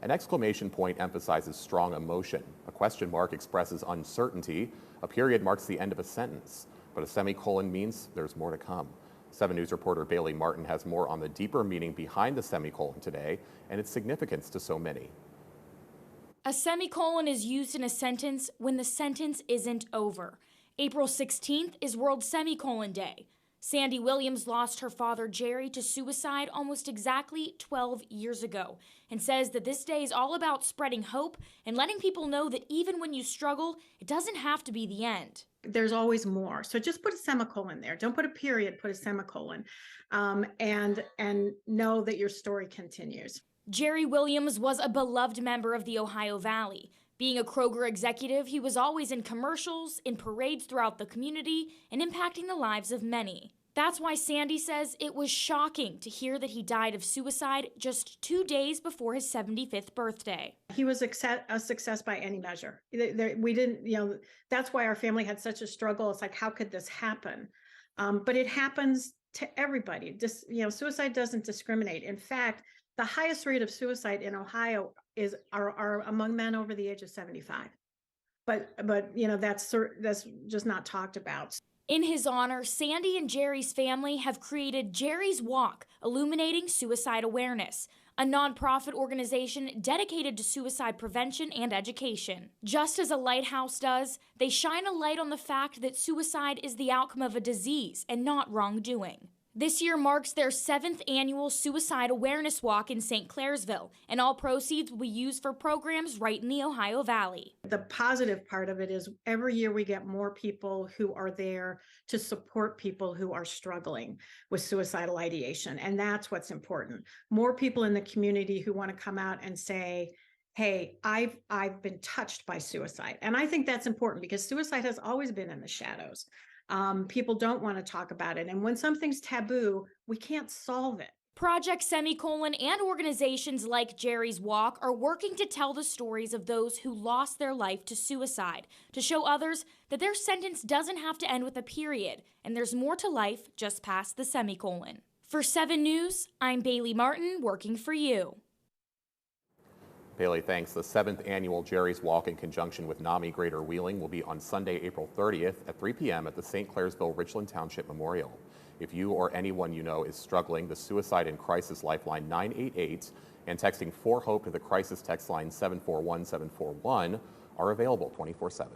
An exclamation point emphasizes strong emotion. A question mark expresses uncertainty. A period marks the end of a sentence. But a semicolon means there's more to come. 7 News reporter Bailey Martin has more on the deeper meaning behind the semicolon today and its significance to so many. A semicolon is used in a sentence when the sentence isn't over. April 16th is World Semicolon Day. Sandy Williams lost her father Jerry to suicide almost exactly 12 years ago and says that this day is all about spreading hope and letting people know that even when you struggle, it doesn't have to be the end. There's always more. So just put a semicolon there. Don't put a period, put a semicolon, and know that your story continues. Jerry Williams was a beloved member of the Ohio Valley. Being a Kroger executive, he was always in commercials, in parades throughout the community, and impacting the lives of many. That's why Sandy says it was shocking to hear that he died of suicide just 2 days before his 75th birthday. He was a success by any measure. We didn't, that's why our family had such a struggle. It's like, how could this happen? But it happens to everybody. Suicide doesn't discriminate. In fact, the highest rate of suicide in Ohio are among men over the age of 75. But that's just not talked about. In his honor, Sandy and Jerry's family have created Jerry's Walk, illuminating suicide awareness, a nonprofit organization dedicated to suicide prevention and education. Just as a lighthouse does, they shine a light on the fact that suicide is the outcome of a disease and not wrongdoing. This year marks their 7th annual Suicide Awareness Walk in St. Clairsville, and all proceeds will be used for programs right in the Ohio Valley. The positive part of it is every year we get more people who are there to support people who are struggling with suicidal ideation, and that's what's important. More people in the community who want to come out and say, hey, I've been touched by suicide. And I think that's important because suicide has always been in the shadows. People don't want to talk about it. And when something's taboo, we can't solve it. Project Semicolon and organizations like Jerry's Walk are working to tell the stories of those who lost their life to suicide, to show others that their sentence doesn't have to end with a period, and there's more to life just past the semicolon. For 7 News, I'm Bailey Martin, working for you. Bailey, thanks. The 7th annual Jerry's Walk in conjunction with NAMI Greater Wheeling will be on Sunday, April 30th at 3 p.m. at the St. Clairsville Richland Township Memorial. If you or anyone you know is struggling, the Suicide and Crisis Lifeline 988 and texting 4HOPE to the crisis text line 741-741 are available 24/7.